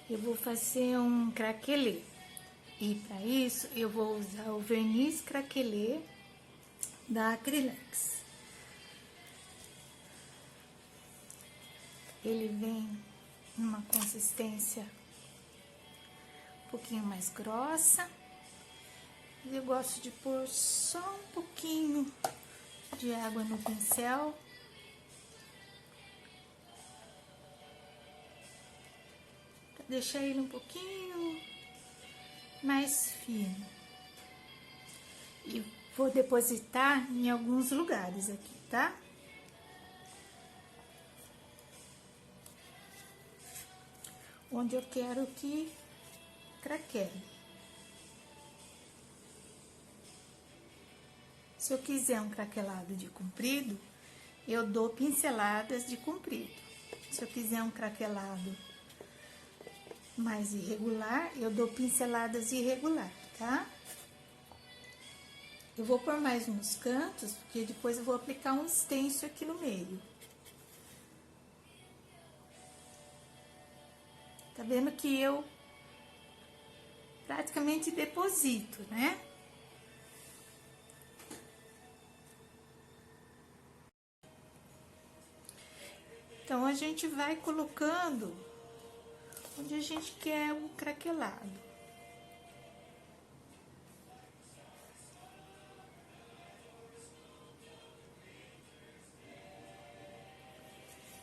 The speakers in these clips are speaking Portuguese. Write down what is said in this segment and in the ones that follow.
Eu vou fazer um craquelê. E para isso eu vou usar o verniz craquelê da Acrylex. Ele vem numa consistência um pouquinho mais grossa. Eu gosto de pôr só um pouquinho de água no pincel. Pra deixar ele um pouquinho mais fino. E vou depositar em alguns lugares aqui, tá? Onde eu quero que craquele. Se eu quiser um craquelado de comprido, eu dou pinceladas de comprido. Se eu quiser um craquelado mais irregular, eu dou pinceladas irregular, tá? Eu vou pôr mais nos cantos, porque depois eu vou aplicar um stencil aqui no meio. Tá vendo que eu praticamente deposito, né? Então, a gente vai colocando onde a gente quer o craquelado.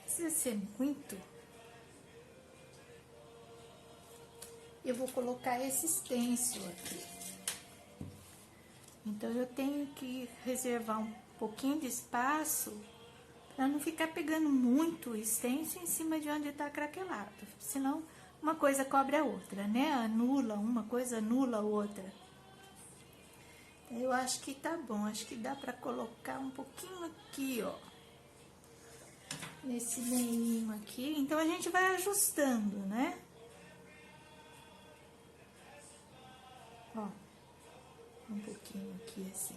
Precisa ser muito. Eu vou colocar esse stencil aqui. Então, eu tenho que reservar um pouquinho de espaço para não ficar pegando muito stencil em cima de onde tá craquelado. Senão, uma coisa cobre a outra, né? Anula uma coisa, anula a outra. Eu acho que tá bom, acho que dá pra colocar um pouquinho aqui, ó. Nesse meinho aqui. Então, a gente vai ajustando, né? Ó, um pouquinho aqui assim.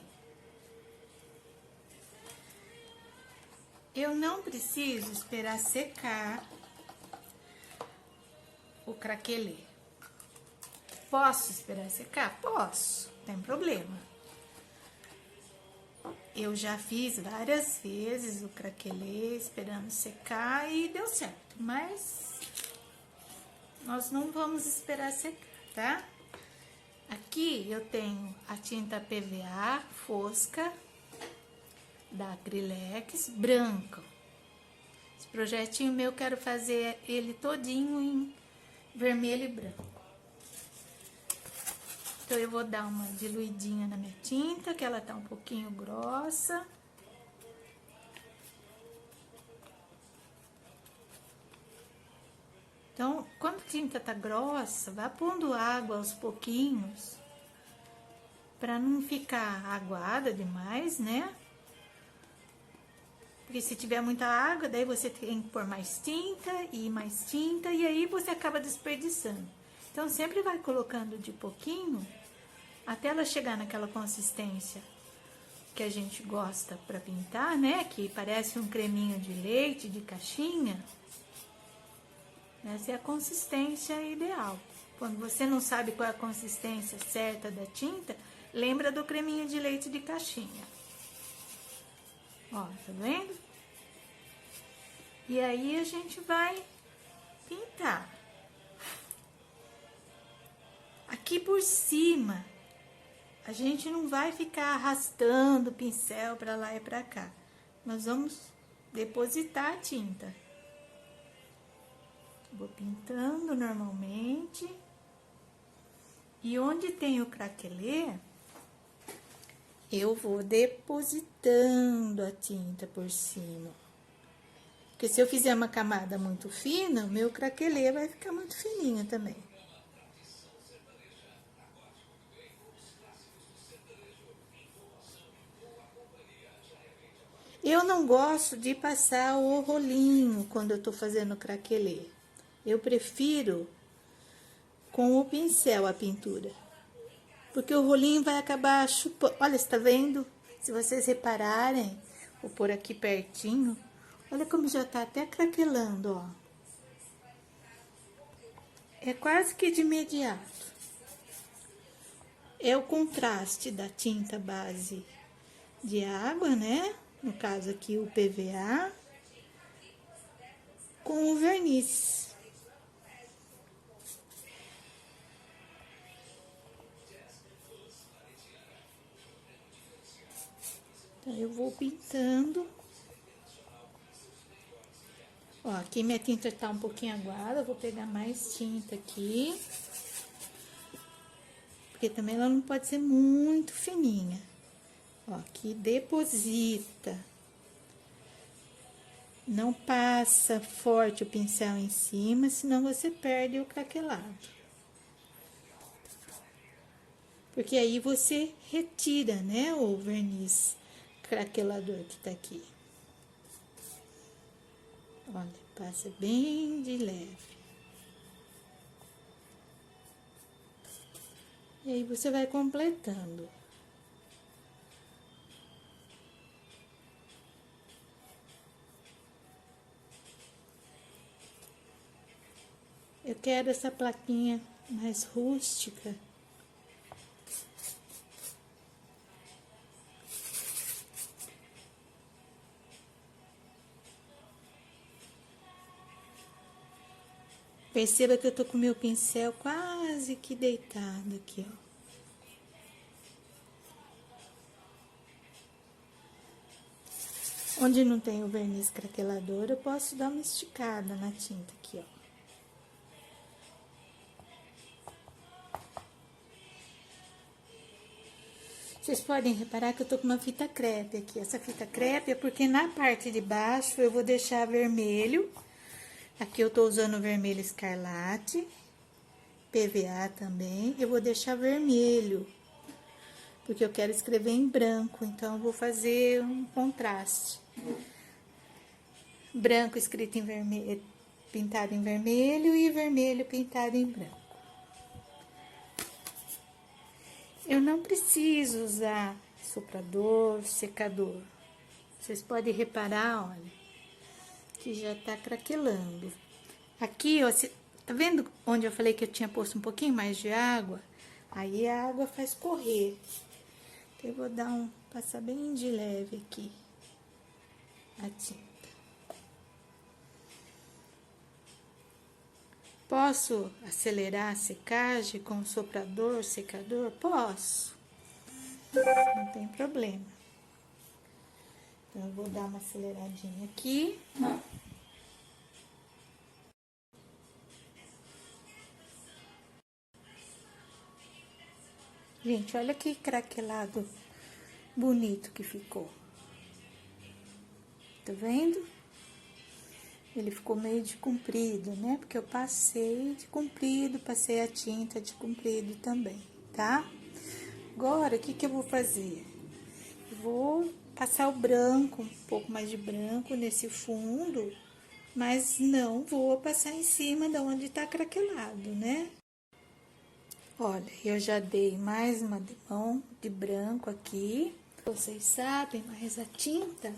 Eu não preciso esperar secar o craquelê. Posso esperar secar? Posso, não tem problema. Eu já fiz várias vezes o craquelê esperando secar e deu certo, mas nós não vamos esperar secar, tá? Aqui eu tenho a tinta PVA fosca da Acrylex branca. Esse projetinho meu, eu quero fazer ele todinho em vermelho e branco. Então, eu vou dar uma diluidinha na minha tinta, que ela tá um pouquinho grossa. Então, quando a tinta tá grossa, vá pondo água aos pouquinhos, pra não ficar aguada demais, né? Porque se tiver muita água, daí você tem que pôr mais tinta, e aí você acaba desperdiçando. Então, sempre vai colocando de pouquinho, até ela chegar naquela consistência que a gente gosta pra pintar, né? Que parece um creminho de leite, de caixinha. Essa é a consistência ideal. Quando você não sabe qual é a consistência certa da tinta, lembra do creminho de leite de caixinha. Ó, tá vendo? E aí, a gente vai pintar. Aqui por cima, a gente não vai ficar arrastando o pincel pra lá e pra cá. Nós vamos depositar a tinta. Vou pintando normalmente. E onde tem o craquelê, eu vou depositando a tinta por cima. Porque se eu fizer uma camada muito fina, o meu craquelê vai ficar muito fininho também. Eu não gosto de passar o rolinho quando eu tô fazendo craquelê. Eu prefiro com o pincel a pintura. Porque o rolinho vai acabar chupando. Olha, você tá vendo? Se vocês repararem, vou pôr aqui pertinho. Olha como já tá até craquelando, ó. é quase que de imediato. É o contraste da tinta base de água, né? No caso aqui o PVA, com o verniz. Então, eu vou pintando. Ó, aqui minha tinta tá um pouquinho aguada, eu vou pegar mais tinta aqui. Porque também ela não pode ser muito fininha. Ó, aqui deposita. Não passa forte o pincel em cima, senão você perde o craquelado. Porque aí você retira, né, o verniz craquelador que tá aqui. Olha, passa bem de leve. E aí você vai completando. Eu quero essa plaquinha mais rústica. Perceba que eu tô com o meu pincel quase que deitado aqui, ó. Onde não tem o verniz craquelador, eu posso dar uma esticada na tinta aqui, ó. Vocês podem reparar que eu tô com uma fita crepe aqui. Essa fita crepe é porque na parte de baixo eu vou deixar vermelho. Aqui eu tô usando vermelho escarlate, PVA também. Eu vou deixar vermelho, porque eu quero escrever em branco, então eu vou fazer um contraste. Branco escrito em vermelho, pintado em vermelho, e vermelho pintado em branco. Eu não preciso usar soprador, secador. Vocês podem reparar, olha, que já tá craquelando. Aqui, ó, tá vendo onde eu falei que eu tinha posto um pouquinho mais de água? Aí a água faz correr. Então, eu vou dar passar bem de leve aqui a tinta. Posso acelerar a secagem com soprador, secador? Posso. Não tem problema. Então, eu vou dar uma aceleradinha aqui. Gente, olha que craquelado bonito que ficou. Tá vendo? Ele ficou meio de comprido, né? Porque eu passei de comprido, passei a tinta de comprido também, tá? Agora, o que que eu vou fazer? Eu vou passar o branco, um pouco mais de branco nesse fundo, mas não vou passar em cima de onde tá craquelado, né? Olha, eu já dei mais uma demão de branco aqui. Vocês sabem, mas a tinta,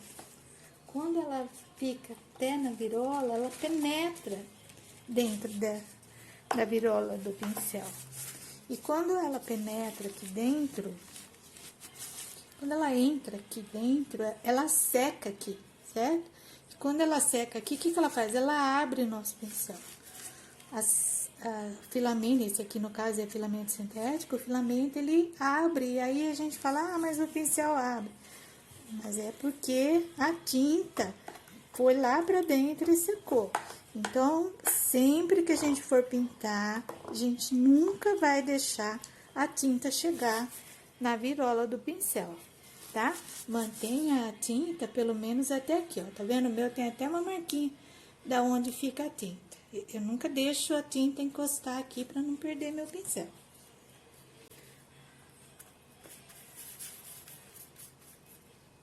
quando ela fica até na virola, ela penetra dentro da virola do pincel. E quando ela penetra aqui dentro, quando ela entra aqui dentro, ela seca aqui, certo? E quando ela seca aqui, o que que ela faz? Ela abre o nosso pincel. Filamento, esse aqui no caso é filamento sintético, o filamento ele abre, e aí a gente fala, ah, mas o pincel abre. Mas é porque a tinta foi lá pra dentro e secou. Então, sempre que a gente for pintar, a gente nunca vai deixar a tinta chegar na virola do pincel, tá? Mantenha a tinta pelo menos até aqui, ó. Tá vendo? O meu tem até uma marquinha da onde fica a tinta. Eu nunca deixo a tinta encostar aqui pra não perder meu pincel.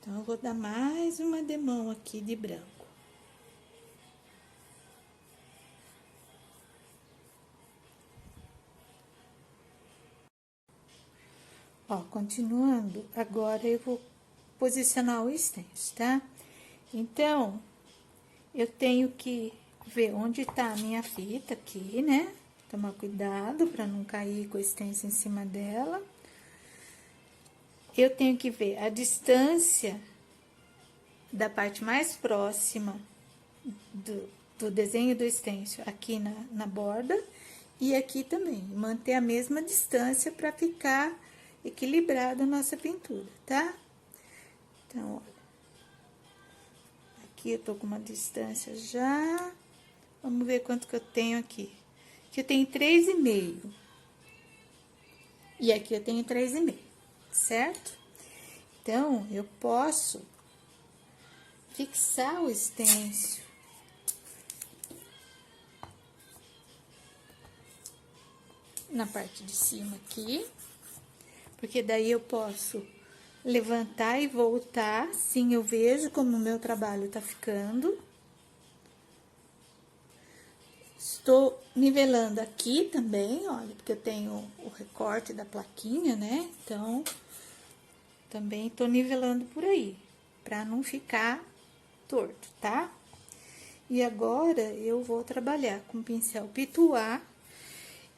Então, eu vou dar mais uma demão aqui de branco. Ó, continuando, agora eu vou posicionar o stencil, tá? Então, eu tenho que ver onde tá a minha fita aqui, né? Tomar cuidado para não cair com o stencil em cima dela. Eu tenho que ver a distância da parte mais próxima do desenho do stencil aqui na borda e aqui também. Manter a mesma distância para ficar equilibrada a nossa pintura, tá? Então, olha. Aqui eu tô com uma distância já. Vamos ver quanto que eu tenho aqui. Aqui eu tenho 3,5. E aqui eu tenho 3,5, certo? Então, eu posso fixar o stencil na parte de cima aqui, porque daí eu posso levantar e voltar, assim eu vejo como o meu trabalho tá ficando. Estou nivelando aqui também, olha, porque eu tenho o recorte da plaquinha, né? Então, também tô nivelando por aí, pra não ficar torto, tá? E agora, eu vou trabalhar com o pincel Pituá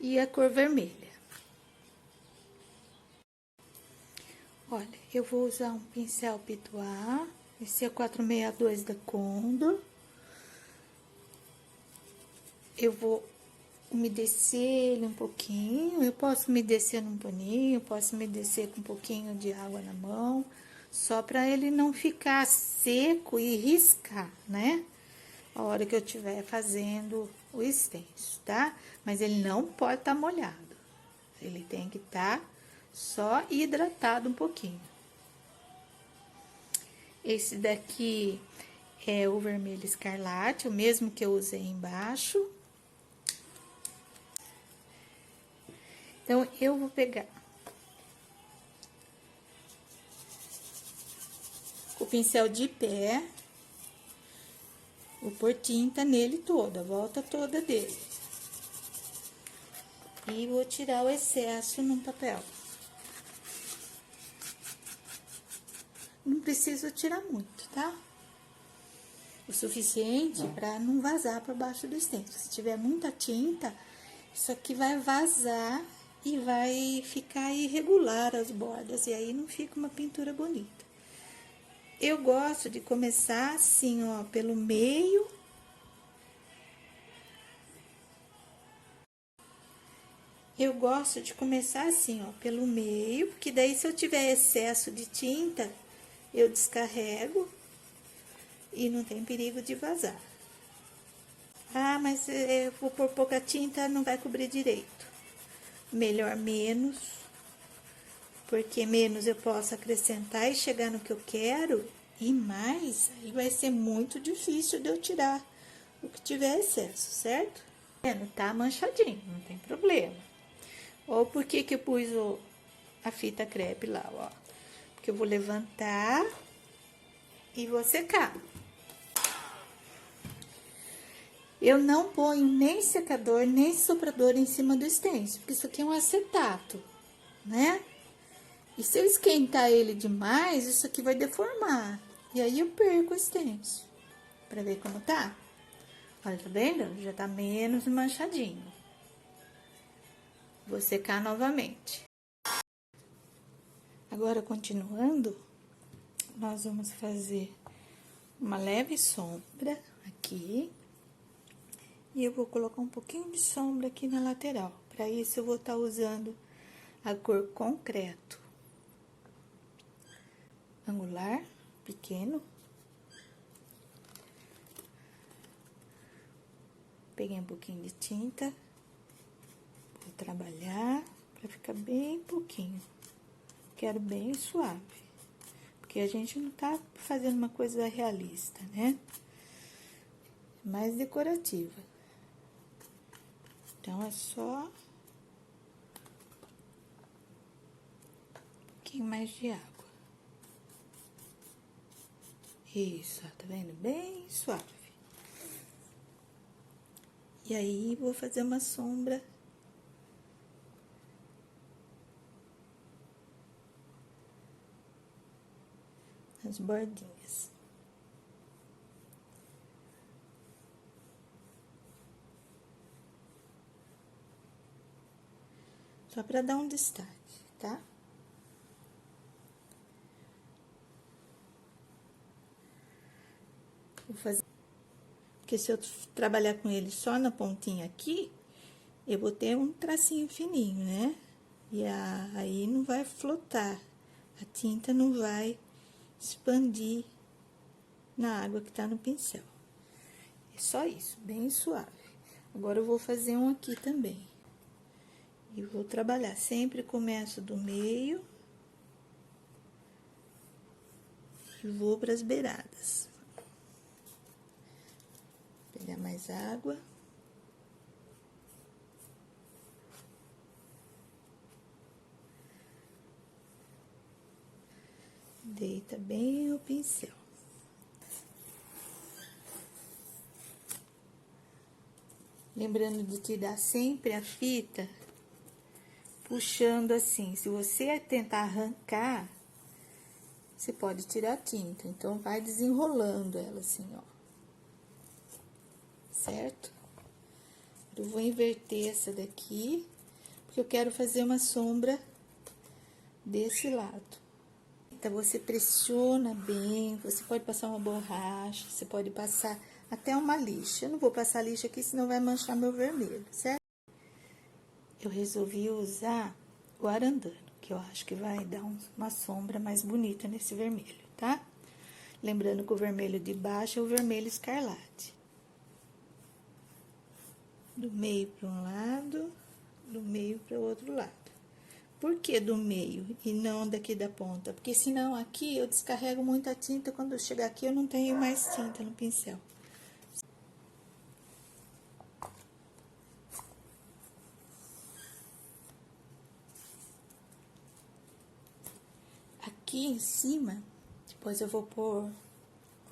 e a cor vermelha. Olha, eu vou usar um pincel Pituá, esse é o 462 da Condor. Eu vou umedecer ele um pouquinho, eu posso umedecer num paninho, posso umedecer com um pouquinho de água na mão, só para ele não ficar seco e riscar, né? A hora que eu estiver fazendo o stencil, tá? Mas ele não pode estar molhado, ele tem que estar só hidratado um pouquinho. Esse daqui é o vermelho escarlate, o mesmo que eu usei embaixo. Então, eu vou pegar o pincel de pé, vou pôr tinta nele toda, a volta toda dele. E vou tirar o excesso num papel. Não preciso tirar muito, tá? O suficiente para não vazar por baixo do stencil. Se tiver muita tinta, isso aqui vai vazar e vai ficar irregular as bordas, e aí não fica uma pintura bonita. Eu gosto de começar assim, ó, pelo meio. Eu gosto de começar assim, ó, pelo meio, porque daí se eu tiver excesso de tinta, eu descarrego e não tem perigo de vazar. Ah, mas eu vou pôr pouca tinta, não vai cobrir direito. Melhor menos, porque menos eu posso acrescentar e chegar no que eu quero, e mais, aí vai ser muito difícil de eu tirar o que tiver excesso, certo? Tá manchadinho, não tem problema. Ou por que que eu pus a fita crepe lá, ó? Porque eu vou levantar e vou secar. Eu não ponho nem secador, nem soprador em cima do stencil, porque isso aqui é um acetato, né? E se eu esquentar ele demais, isso aqui vai deformar. E aí eu perco o stencil. Pra ver como tá? Olha, tá vendo? Já tá menos manchadinho. Vou secar novamente. Agora, continuando, nós vamos fazer uma leve sombra aqui. E eu vou colocar um pouquinho de sombra aqui na lateral. Para isso, eu vou estar usando a cor concreto. Angular, pequeno. Peguei um pouquinho de tinta. Vou trabalhar para ficar bem pouquinho. Quero bem suave. Porque a gente não tá fazendo uma coisa realista, né? Mais decorativa. Então, é só um pouquinho mais de água. Isso, ó, tá vendo? Bem suave. E aí, vou fazer uma sombra nas bordinhas. Só para dar um destaque, tá? Vou fazer... Porque se eu trabalhar com ele só na pontinha aqui, eu vou ter um tracinho fininho, né? E aí não vai flotar, a tinta não vai expandir na água que tá no pincel. É só isso, bem suave. Agora, eu vou fazer um aqui também. E vou trabalhar, sempre começo do meio e vou para as beiradas. Vou pegar mais água. Deita bem o pincel. Lembrando de tirar sempre a fita, puxando assim. Se você tentar arrancar, você pode tirar a tinta. Então, vai desenrolando ela assim, ó. Certo? Eu vou inverter essa daqui, porque eu quero fazer uma sombra desse lado. Então, você pressiona bem, você pode passar uma borracha, você pode passar até uma lixa. Eu não vou passar lixa aqui, senão vai manchar meu vermelho, certo? Eu resolvi usar o arandano, que eu acho que vai dar uma sombra mais bonita nesse vermelho, tá? Lembrando que o vermelho de baixo é o vermelho escarlate. Do meio para um lado, do meio para o outro lado. Por que do meio e não daqui da ponta? Porque senão aqui eu descarrego muita tinta, quando eu chegar aqui eu não tenho mais tinta no pincel. Aqui em cima, depois eu vou pôr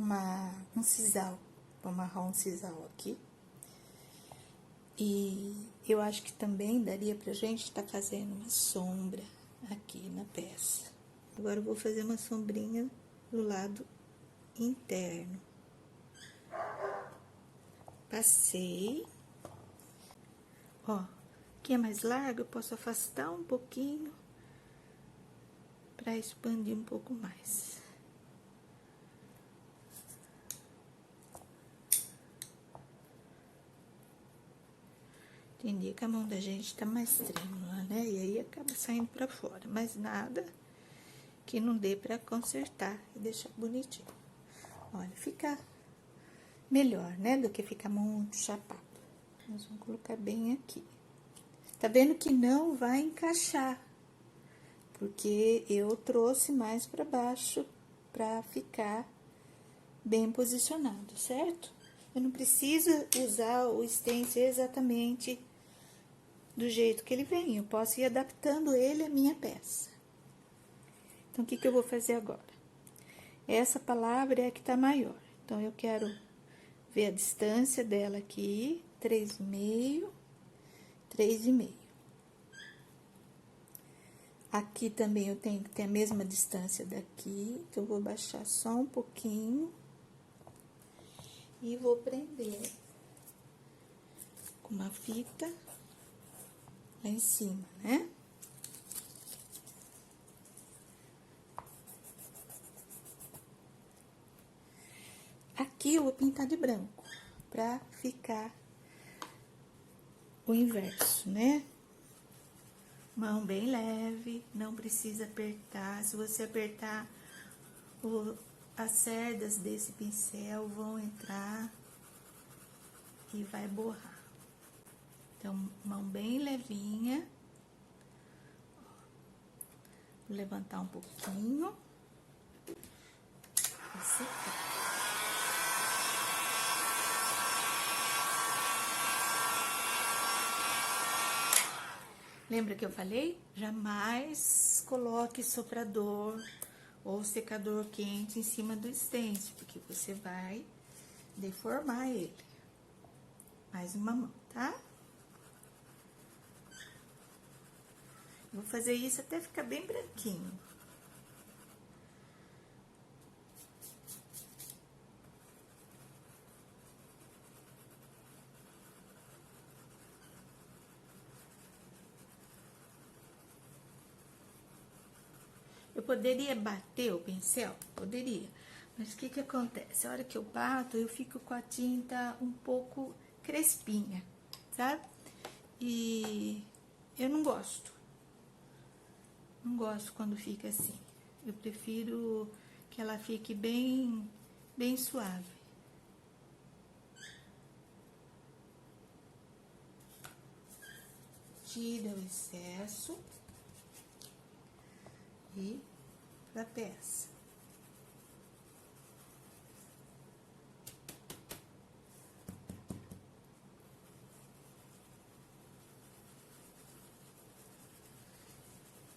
um sisal, vou amarrar um sisal aqui. E eu acho que também daria pra gente tá fazendo uma sombra aqui na peça. Agora, eu vou fazer uma sombrinha do lado interno. Passei. Ó, aqui é mais largo, eu posso afastar um pouquinho pra expandir um pouco mais. Tem dia que a mão da gente tá mais trêmula, né? E aí acaba saindo pra fora. Mas nada que não dê pra consertar e deixar bonitinho. Olha, fica melhor, né? Do que ficar muito chapado. Nós vamos colocar bem aqui. Tá vendo que não vai encaixar? Porque eu trouxe mais pra baixo pra ficar bem posicionado, certo? Eu não preciso usar o stencil exatamente do jeito que ele vem. Eu posso ir adaptando ele à minha peça. Então, o que que eu vou fazer agora? Essa palavra é a que tá maior. Então, eu quero ver a distância dela aqui, 3,5, 3,5. Aqui também eu tenho que ter a mesma distância daqui, então, eu vou baixar só um pouquinho. E vou prender com uma fita lá em cima, né? Aqui eu vou pintar de branco, pra ficar o inverso, né? Mão bem leve, não precisa apertar. Se você apertar, as cerdas desse pincel vão entrar e vai borrar. Então, mão bem levinha. Vou levantar um pouquinho. E secar. Lembra que eu falei? Jamais coloque soprador ou secador quente em cima do stencil, porque você vai deformar ele. Mais uma mão, tá? Vou fazer isso até ficar bem branquinho. poderia bater o pincel? Poderia. Mas o que que acontece? A hora que eu bato, eu fico com a tinta um pouco crespinha, sabe? E eu não gosto. Não gosto quando fica assim. Eu prefiro que ela fique bem suave. Tira o excesso e pra peça.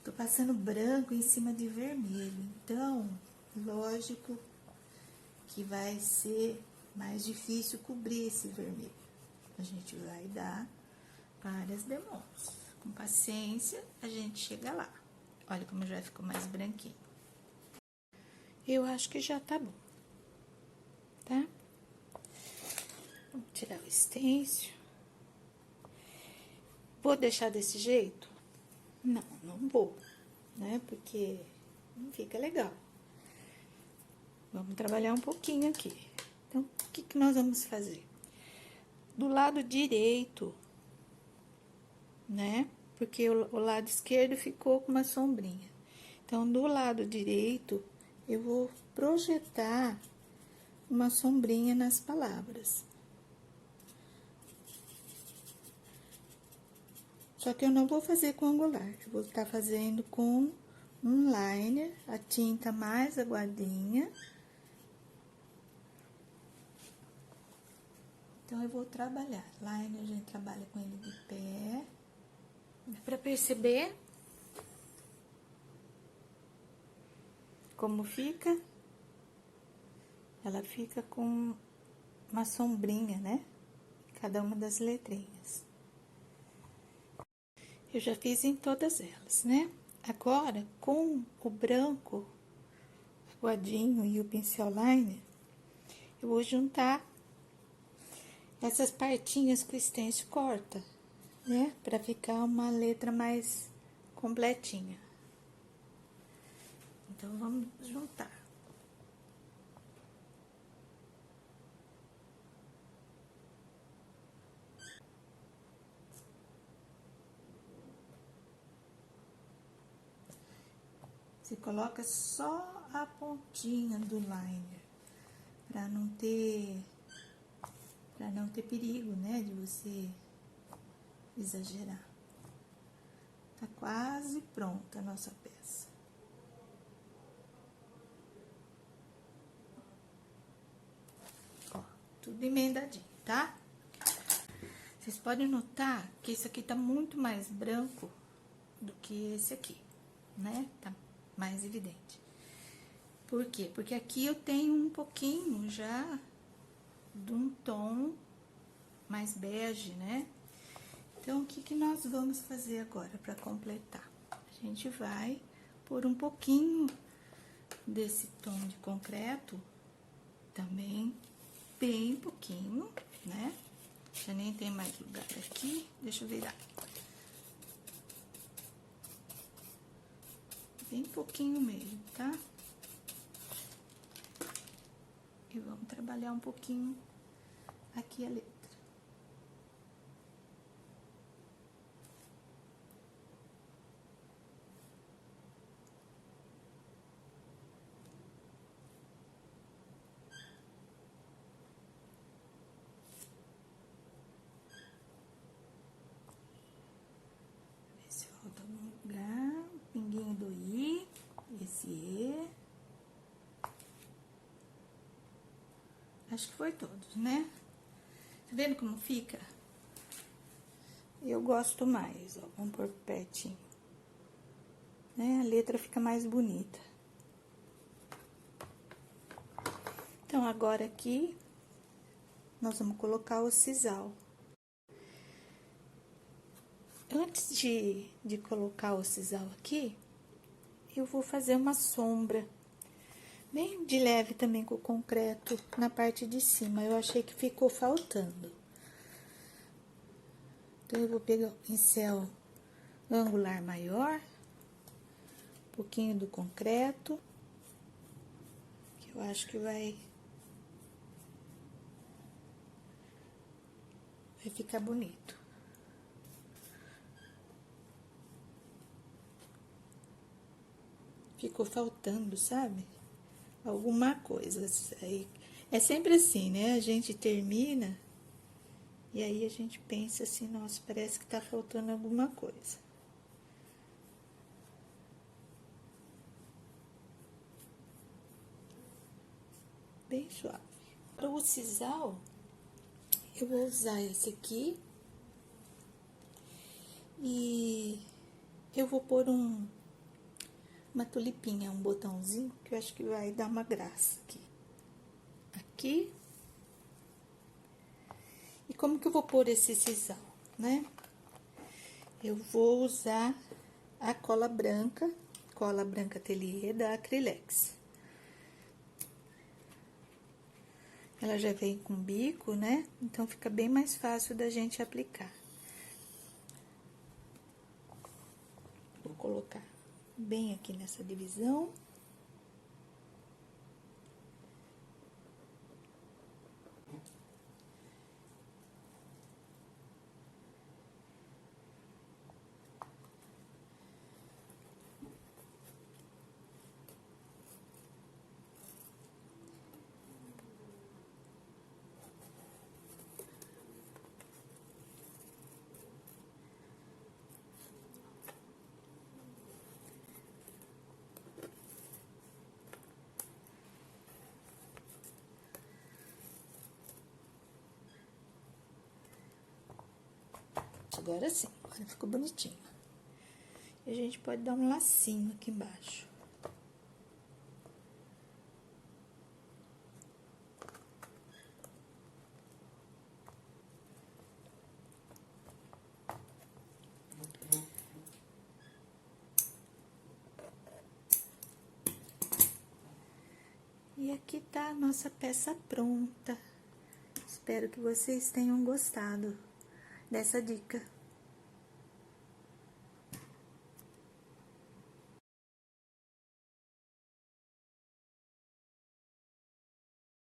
Tô passando branco em cima de vermelho, então, lógico que vai ser mais difícil cobrir esse vermelho. A gente vai dar várias demãos. Com paciência, a gente chega lá. Olha como já ficou mais branquinho. Eu acho que já tá bom, tá? Vamos tirar o stencil. Vou deixar desse jeito? Não, não vou, né? Porque não fica legal. Vamos trabalhar um pouquinho aqui. Então, o que que nós vamos fazer? Do lado direito, né? Porque o lado esquerdo ficou com uma sombrinha. Então, do lado direito, eu vou projetar uma sombrinha nas palavras. Só que eu não vou fazer com angular, eu vou estar fazendo com um liner, a tinta mais aguadinha. Então, eu vou trabalhar. Liner, a gente trabalha com ele de pé. Pra perceber como fica, ela fica com uma sombrinha, né? Cada uma das letrinhas. Eu já fiz em todas elas, né? Agora, com o branco aguadinho e o pincel liner, eu vou juntar essas partinhas que o stencil corta, né? Pra ficar uma letra mais completinha. Então, vamos juntar. Você coloca só a pontinha do liner, pra não ter perigo, né, de você exagerar. Tá quase pronta a nossa peça. Ó, tudo emendadinho, tá? Vocês podem notar que esse aqui tá muito mais branco do que esse aqui, né? Tá mais evidente. Por quê? Porque aqui eu tenho um pouquinho já de um tom mais bege, né? Então, o que que nós vamos fazer agora para completar? A gente vai pôr um pouquinho desse tom de concreto, também bem pouquinho, né? Já nem tem mais lugar aqui, deixa eu virar. Bem pouquinho mesmo, tá? E vamos trabalhar um pouquinho aqui a letra. Ver se falta algum lugar. Pinguinho do I, esse E. Acho que foi todos, né? Tá vendo como fica? Eu gosto mais, ó. Vamos pôr pertinho. Né? A letra fica mais bonita. Então, agora aqui, nós vamos colocar o sisal. Antes de colocar o sisal aqui, eu vou fazer uma sombra. Bem de leve também com o concreto na parte de cima. Eu achei que ficou faltando. Então, eu vou pegar o pincel angular maior, pouquinho do concreto, que eu acho que vai ficar bonito. Ficou faltando, sabe? Alguma coisa. Aí, é sempre assim, né? A gente termina e aí a gente pensa assim, nossa, parece que tá faltando alguma coisa. Bem suave. Para o sisal, eu vou usar esse aqui e eu vou pôr uma tulipinha, um botãozinho, que eu acho que vai dar uma graça aqui. Aqui. E como que eu vou pôr esse sisal, né? Eu vou usar a cola branca Atelier da Acrylex. Ela já vem com bico, né? Então, fica bem mais fácil da gente aplicar. Vou colocar bem aqui nessa divisão. Agora sim, agora ficou bonitinho. E a gente pode dar um lacinho aqui embaixo. E aqui tá a nossa peça pronta. Espero que vocês tenham gostado dessa dica.